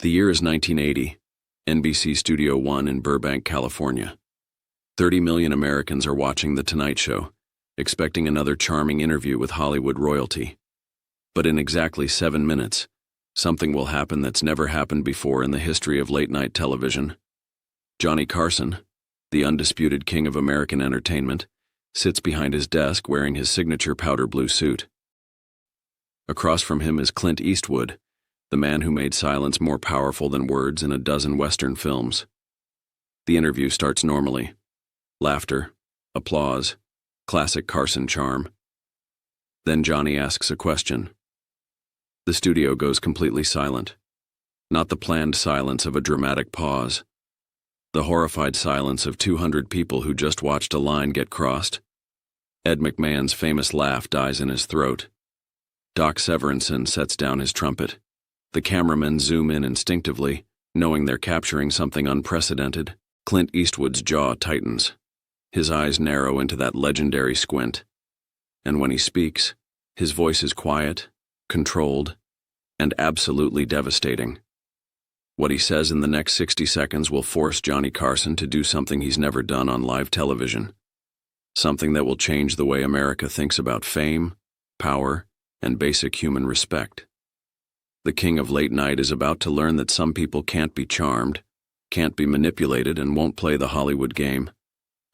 The year is 1980, NBC Studio One in Burbank, California. 30 million Americans are watching The Tonight Show, expecting another charming interview with Hollywood royalty. But in exactly 7 minutes, something will happen that's never happened before in the history of late-night television. Johnny Carson, the undisputed king of American entertainment, sits behind his desk wearing his signature powder blue suit. Across from him is Clint Eastwood, the man who made silence more powerful than words in a dozen Western films. The interview starts normally. Laughter, applause, classic Carson charm. Then Johnny asks a question. The studio goes completely silent. Not the planned silence of a dramatic pause. The horrified silence of 200 people who just watched a line get crossed. Ed McMahon's famous laugh dies in his throat. Doc Severinsen sets down his trumpet. The cameramen zoom in instinctively, knowing they're capturing something unprecedented. Clint Eastwood's jaw tightens. His eyes narrow into that legendary squint. And when he speaks, his voice is quiet, controlled, and absolutely devastating. What he says in the next 60 seconds will force Johnny Carson to do something he's never done on live television. Something that will change the way America thinks about fame, power, and basic human respect. The king of late night is about to learn that some people can't be charmed, can't be manipulated, and won't play the Hollywood game.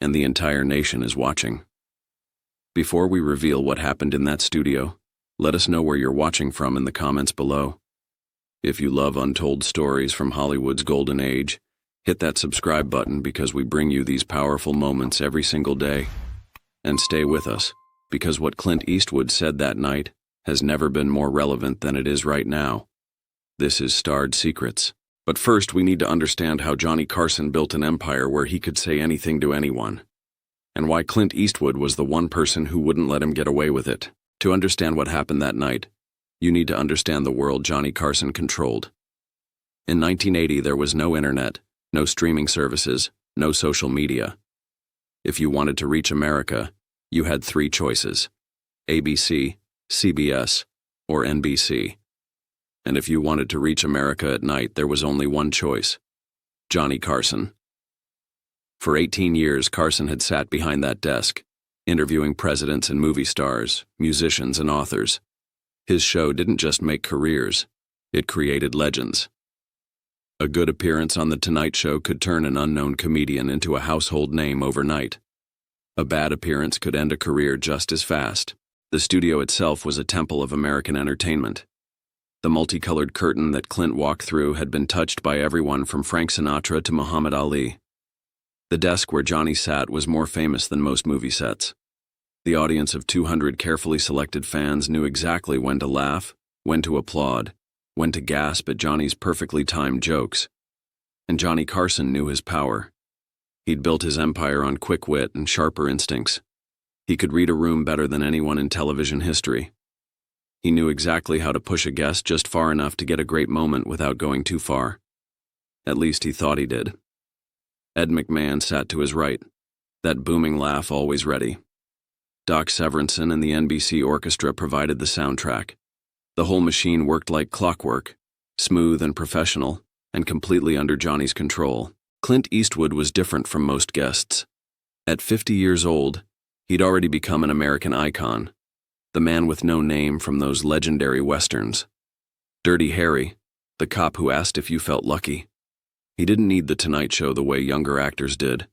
And the entire nation is watching. Before we reveal what happened in that studio, let us know where you're watching from in the comments below. If you love untold stories from Hollywood's golden age, hit that subscribe button because we bring you these powerful moments every single day. And stay with us, because what Clint Eastwood said that night has never been more relevant than it is right now. This is Starred Secrets. But first, we need to understand how Johnny Carson built an empire where he could say anything to anyone, and why Clint Eastwood was the one person who wouldn't let him get away with it. To understand what happened that night, you need to understand the world Johnny Carson controlled. In 1980, there was no internet, no streaming services, no social media. If you wanted to reach America, you had 3 choices: ABC, CBS, or NBC. And if you wanted to reach America at night, there was only one choice: Johnny Carson. For 18 years, Carson had sat behind that desk, interviewing presidents and movie stars, musicians and authors. His show didn't just make careers, it created legends. A good appearance on The Tonight Show could turn an unknown comedian into a household name overnight. A bad appearance could end a career just as fast. The studio itself was a temple of American entertainment. The multicolored curtain that Clint walked through had been touched by everyone from Frank Sinatra to Muhammad Ali. The desk where Johnny sat was more famous than most movie sets. The audience of 200 carefully selected fans knew exactly when to laugh, when to applaud, when to gasp at Johnny's perfectly timed jokes. And Johnny Carson knew his power. He'd built his empire on quick wit and sharper instincts. He could read a room better than anyone in television history. He knew exactly how to push a guest just far enough to get a great moment without going too far. At least he thought he did. Ed McMahon sat to his right, that booming laugh always ready. Doc Severinsen and the NBC orchestra provided the soundtrack. The whole machine worked like clockwork, smooth and professional, and completely under Johnny's control. Clint Eastwood was different from most guests. At 50 years old, he'd already become an American icon, the man with no name from those legendary westerns. Dirty Harry, the cop who asked if you felt lucky. He didn't need The Tonight Show the way younger actors did.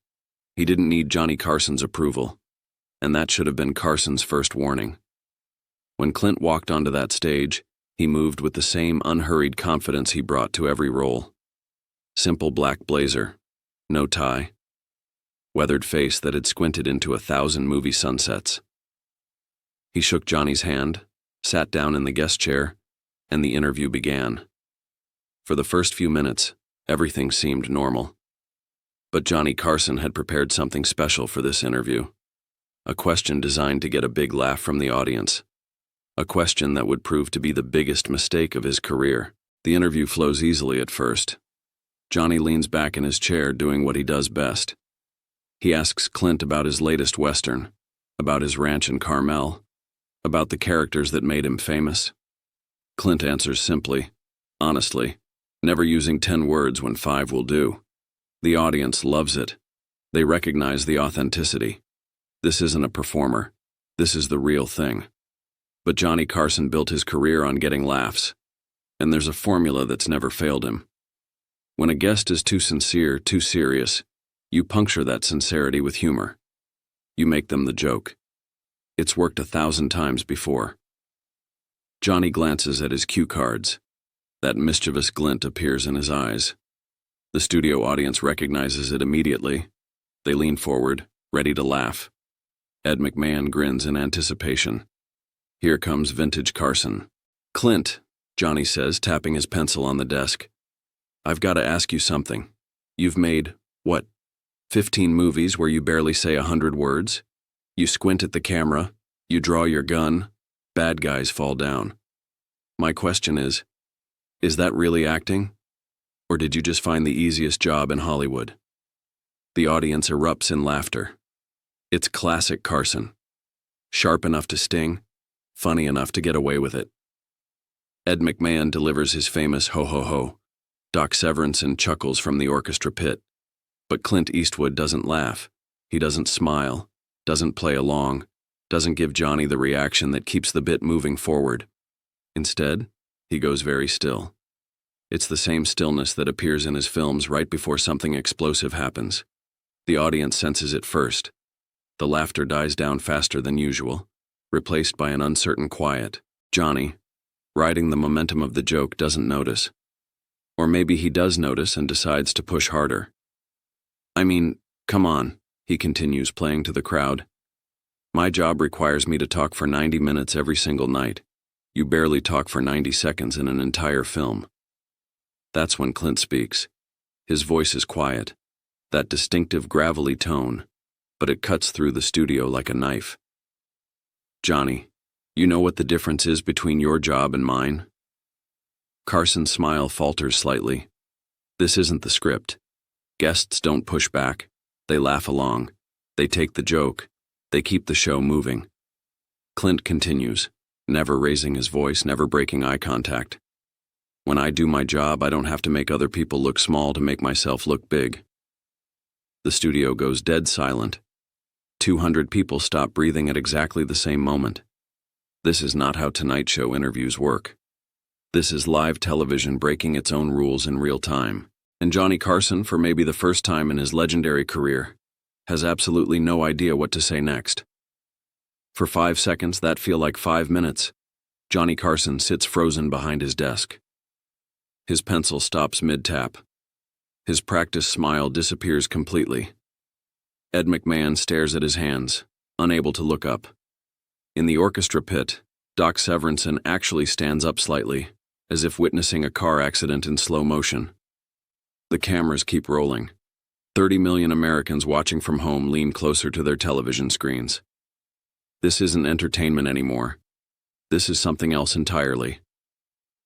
He didn't need Johnny Carson's approval, and that should have been Carson's first warning. When Clint walked onto that stage, he moved with the same unhurried confidence he brought to every role. Simple black blazer, no tie, weathered face that had squinted into 1,000 movie sunsets. He shook Johnny's hand, sat down in the guest chair, and the interview began. For the first few minutes, everything seemed normal. But Johnny Carson had prepared something special for this interview. A question designed to get a big laugh from the audience. A question that would prove to be the biggest mistake of his career. The interview flows easily at first. Johnny leans back in his chair doing what he does best. He asks Clint about his latest Western, about his ranch in Carmel, about the characters that made him famous. Clint answers simply, honestly, never using 10 words when 5 will do. The audience loves it. They recognize the authenticity. This isn't a performer. This is the real thing. But Johnny Carson built his career on getting laughs, and there's a formula that's never failed him. When a guest is too sincere, too serious, you puncture that sincerity with humor. You make them the joke. It's worked 1,000 times before. Johnny glances at his cue cards. That mischievous glint appears in his eyes. The studio audience recognizes it immediately. They lean forward, ready to laugh. Ed McMahon grins in anticipation. Here comes vintage Carson. Clint, Johnny says, tapping his pencil on the desk. I've got to ask you something. You've made, what, 15 movies where you barely say 100 words? You squint at the camera, you draw your gun, bad guys fall down. My question is that really acting? Or did you just find the easiest job in Hollywood? The audience erupts in laughter. It's classic Carson. Sharp enough to sting, funny enough to get away with it. Ed McMahon delivers his famous ho ho ho. Doc Severinsen chuckles from the orchestra pit. But Clint Eastwood doesn't laugh. He doesn't smile, doesn't play along, doesn't give Johnny the reaction that keeps the bit moving forward. Instead, he goes very still. It's the same stillness that appears in his films right before something explosive happens. The audience senses it first. The laughter dies down faster than usual, replaced by an uncertain quiet. Johnny, riding the momentum of the joke, doesn't notice. Or maybe he does notice and decides to push harder. I mean, come on, he continues, playing to the crowd. My job requires me to talk for 90 minutes every single night. You barely talk for 90 seconds in an entire film. That's when Clint speaks. His voice is quiet, that distinctive gravelly tone, but it cuts through the studio like a knife. Johnny, you know what the difference is between your job and mine? Carson's smile falters slightly. This isn't the script. Guests don't push back. They laugh along. They take the joke. They keep the show moving. Clint continues, never raising his voice, never breaking eye contact. When I do my job, I don't have to make other people look small to make myself look big. The studio goes dead silent. 200 people stop breathing at exactly the same moment. This is not how Tonight Show interviews work. This is live television breaking its own rules in real time. And Johnny Carson, for maybe the first time in his legendary career, has absolutely no idea what to say next. For 5 seconds that feel like 5 minutes, Johnny Carson sits frozen behind his desk. His pencil stops mid-tap. His practiced smile disappears completely. Ed McMahon stares at his hands, unable to look up. In the orchestra pit, Doc Severinsen actually stands up slightly, as if witnessing a car accident in slow motion. The cameras keep rolling. 30 million Americans watching from home lean closer to their television screens. This isn't entertainment anymore. This is something else entirely.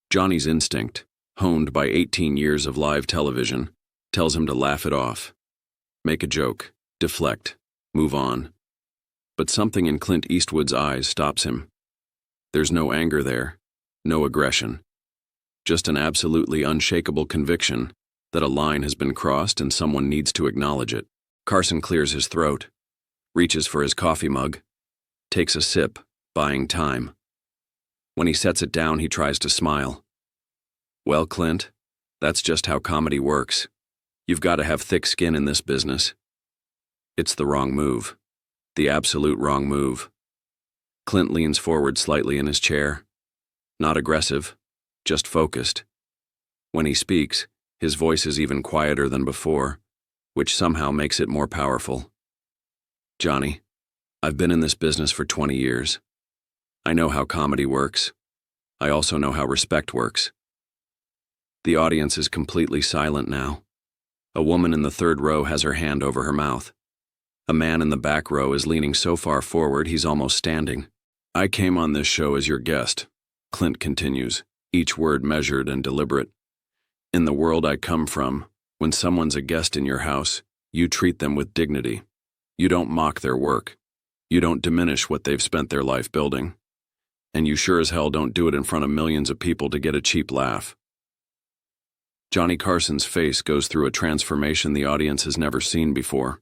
Johnny's instinct, honed by 18 years of live television, tells him to laugh it off. Make a joke, deflect, move on. But something in Clint Eastwood's eyes stops him. There's no anger there, no aggression. Just an absolutely unshakable conviction that a line has been crossed and someone needs to acknowledge it. Carson clears his throat, reaches for his coffee mug, takes a sip, buying time. When he sets it down, he tries to smile. Well, Clint, that's just how comedy works. You've got to have thick skin in this business. It's the wrong move. The absolute wrong move. Clint leans forward slightly in his chair. Not aggressive, just focused. When he speaks, his voice is even quieter than before, which somehow makes it more powerful. Johnny, I've been in this business for 20 years. I know how comedy works. I also know how respect works. The audience is completely silent now. A woman in the third row has her hand over her mouth. A man in the back row is leaning so far forward he's almost standing. I came on this show as your guest, Clint continues, each word measured and deliberate. In the world I come from, when someone's a guest in your house, you treat them with dignity. You don't mock their work. You don't diminish what they've spent their life building. And you sure as hell don't do it in front of millions of people to get a cheap laugh. Johnny Carson's face goes through a transformation the audience has never seen before.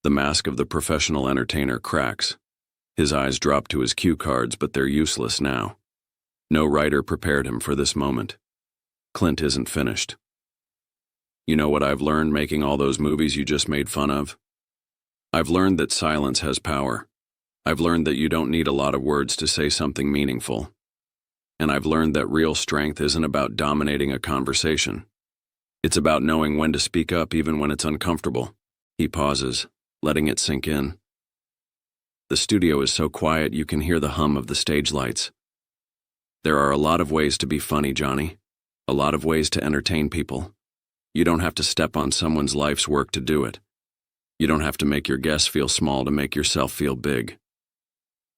The mask of the professional entertainer cracks. His eyes drop to his cue cards, but they're useless now. No writer prepared him for this moment. Clint isn't finished. You know what I've learned making all those movies you just made fun of? I've learned that silence has power. I've learned that you don't need a lot of words to say something meaningful. And I've learned that real strength isn't about dominating a conversation. It's about knowing when to speak up even when it's uncomfortable. He pauses, letting it sink in. The studio is so quiet you can hear the hum of the stage lights. There are a lot of ways to be funny, Johnny. A lot of ways to entertain people. You don't have to step on someone's life's work to do it. You don't have to make your guests feel small to make yourself feel big.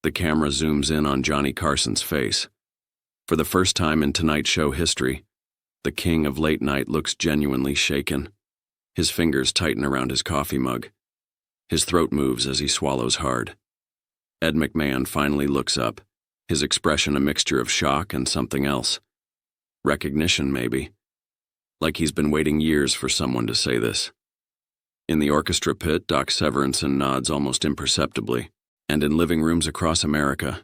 The camera zooms in on Johnny Carson's face. For the first time in Tonight Show history, the king of late night looks genuinely shaken. His fingers tighten around his coffee mug. His throat moves as he swallows hard. Ed McMahon finally looks up, his expression a mixture of shock and something else. Recognition, maybe. Like he's been waiting years for someone to say this. In the orchestra pit, Doc Severinsen nods almost imperceptibly, and in living rooms across America,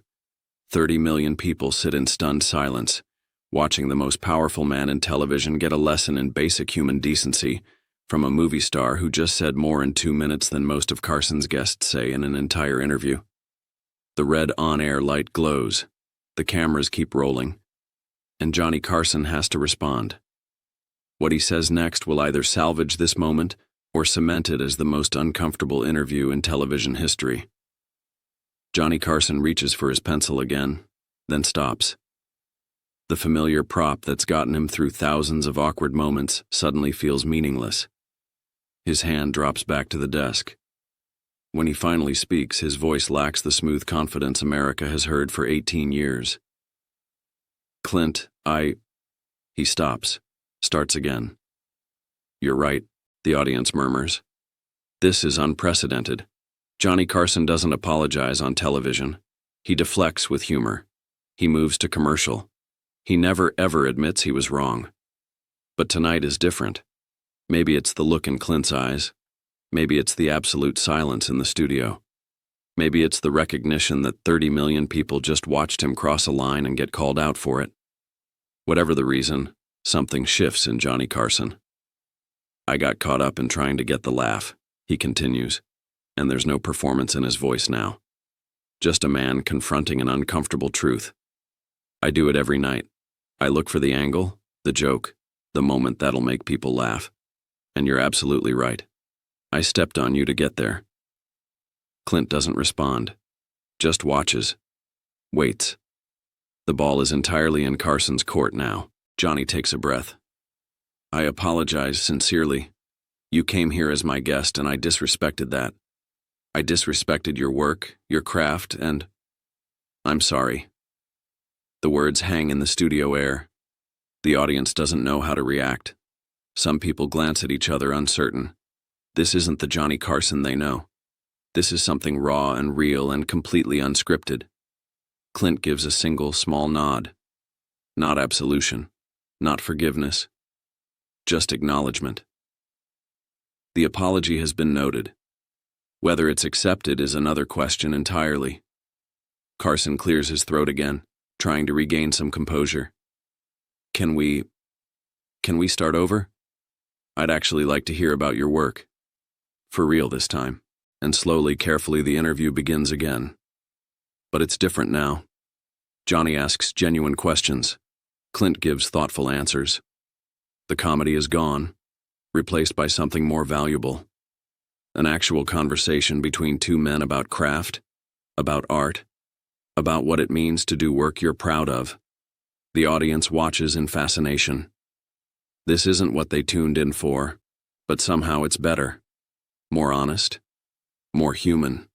30 million people sit in stunned silence, watching the most powerful man in television get a lesson in basic human decency from a movie star who just said more in 2 minutes than most of Carson's guests say in an entire interview. The red on-air light glows, the cameras keep rolling, and Johnny Carson has to respond. What he says next will either salvage this moment or cement it as the most uncomfortable interview in television history. Johnny Carson reaches for his pencil again, then stops. The familiar prop that's gotten him through thousands of awkward moments suddenly feels meaningless. His hand drops back to the desk. When he finally speaks, his voice lacks the smooth confidence America has heard for 18 years. Clint, He stops, starts again. You're right, the audience murmurs. This is unprecedented. Johnny Carson doesn't apologize on television. He deflects with humor. He moves to commercial. He never ever admits he was wrong. But tonight is different. Maybe it's the look in Clint's eyes. Maybe it's the absolute silence in the studio. Maybe it's the recognition that 30 million people just watched him cross a line and get called out for it. Whatever the reason, something shifts in Johnny Carson. I got caught up in trying to get the laugh, he continues, and there's no performance in his voice now. Just a man confronting an uncomfortable truth. I do it every night. I look for the angle, the joke, the moment that'll make people laugh. And you're absolutely right. I stepped on you to get there. Clint doesn't respond, just watches, waits. The ball is entirely in Carson's court now. Johnny takes a breath. I apologize sincerely. You came here as my guest and I disrespected that. I disrespected your work, your craft, and I'm sorry. The words hang in the studio air. The audience doesn't know how to react. Some people glance at each other uncertain. This isn't the Johnny Carson they know. This is something raw and real and completely unscripted. Clint gives a single small nod. Not absolution, not forgiveness, just acknowledgement. The apology has been noted. Whether it's accepted is another question entirely. Carson clears his throat again, trying to regain some composure. Can we start over? I'd actually like to hear about your work. For real this time. And slowly, carefully, the interview begins again. But it's different now. Johnny asks genuine questions. Clint gives thoughtful answers. The comedy is gone, replaced by something more valuable. An actual conversation between two men about craft, about art, about what it means to do work you're proud of. The audience watches in fascination. This isn't what they tuned in for, but somehow it's better. More honest, more human.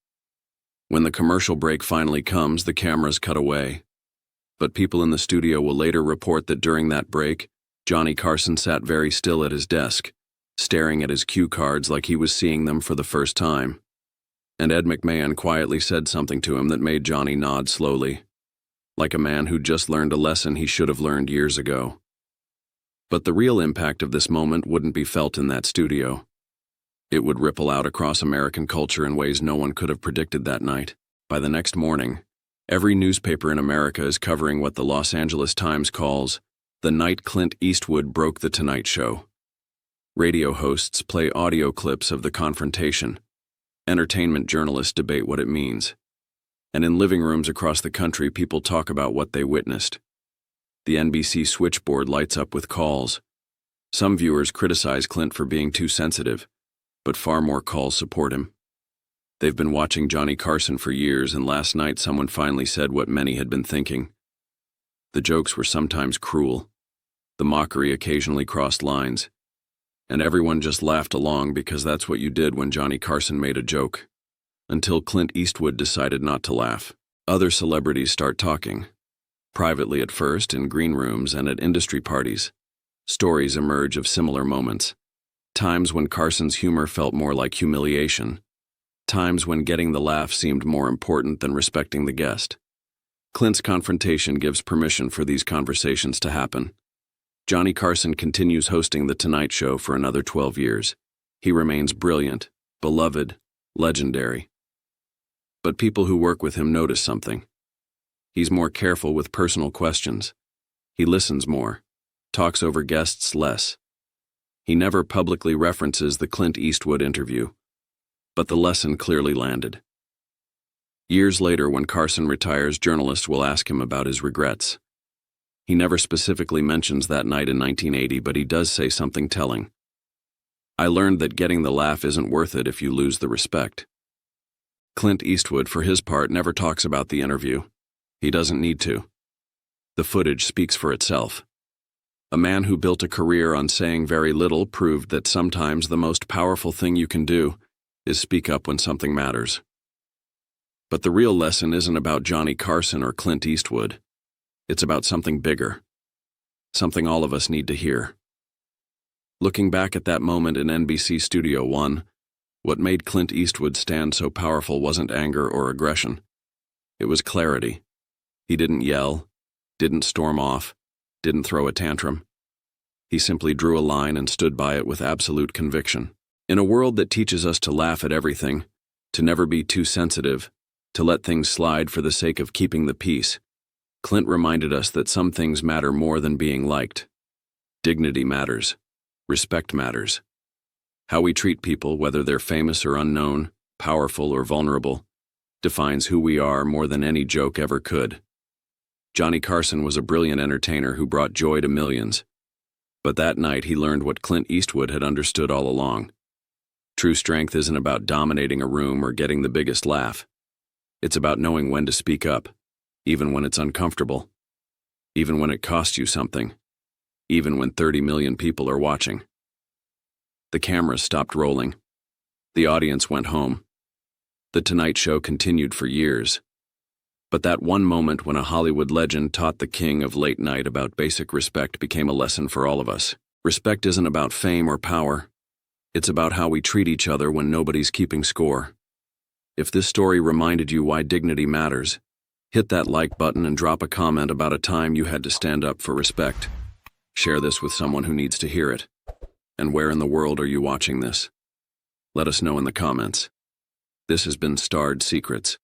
When the commercial break finally comes, the cameras cut away. But people in the studio will later report that during that break, Johnny Carson sat very still at his desk, staring at his cue cards like he was seeing them for the first time. And Ed McMahon quietly said something to him that made Johnny nod slowly, like a man who'd just learned a lesson he should have learned years ago. But the real impact of this moment wouldn't be felt in that studio. It would ripple out across American culture in ways no one could have predicted that night. By the next morning, every newspaper in America is covering what the Los Angeles Times calls the night Clint Eastwood broke the Tonight Show. Radio hosts play audio clips of the confrontation. Entertainment journalists debate what it means. And in living rooms across the country, people talk about what they witnessed. The NBC switchboard lights up with calls. Some viewers criticize Clint for being too sensitive, but far more calls support him. They've been watching Johnny Carson for years, and last night someone finally said what many had been thinking. The jokes were sometimes cruel. The mockery occasionally crossed lines. And everyone just laughed along because that's what you did when Johnny Carson made a joke. Until Clint Eastwood decided not to laugh. Other celebrities start talking. Privately at first, in green rooms and at industry parties. Stories emerge of similar moments. Times when Carson's humor felt more like humiliation. Times when getting the laugh seemed more important than respecting the guest. Clint's confrontation gives permission for these conversations to happen. Johnny Carson continues hosting The Tonight Show for another 12 years. He remains brilliant, beloved, legendary. But people who work with him notice something. He's more careful with personal questions. He listens more, talks over guests less. He never publicly references the Clint Eastwood interview. But the lesson clearly landed. Years later, when Carson retires, journalists will ask him about his regrets. He never specifically mentions that night in 1980, but he does say something telling. I learned that getting the laugh isn't worth it if you lose the respect. Clint Eastwood, for his part, never talks about the interview. He doesn't need to. The footage speaks for itself. A man who built a career on saying very little proved that sometimes the most powerful thing you can do is speak up when something matters. But the real lesson isn't about Johnny Carson or Clint Eastwood. It's about something bigger. Something all of us need to hear. Looking back at that moment in NBC Studio One, what made Clint Eastwood stand so powerful wasn't anger or aggression. It was clarity. He didn't yell, didn't storm off, didn't throw a tantrum. He simply drew a line and stood by it with absolute conviction. In a world that teaches us to laugh at everything, to never be too sensitive, to let things slide for the sake of keeping the peace, Clint reminded us that some things matter more than being liked. Dignity matters. Respect matters. How we treat people, whether they're famous or unknown, powerful or vulnerable, defines who we are more than any joke ever could. Johnny Carson was a brilliant entertainer who brought joy to millions. But that night he learned what Clint Eastwood had understood all along. True strength isn't about dominating a room or getting the biggest laugh. It's about knowing when to speak up, even when it's uncomfortable, even when it costs you something, even when 30 million people are watching. The cameras stopped rolling. The audience went home. The Tonight Show continued for years. But that one moment when a Hollywood legend taught the king of late night about basic respect became a lesson for all of us. Respect isn't about fame or power. It's about how we treat each other when nobody's keeping score. If this story reminded you why dignity matters, hit that like button and drop a comment about a time you had to stand up for respect. Share this with someone who needs to hear it. And where in the world are you watching this? Let us know in the comments. This has been Starred Secrets.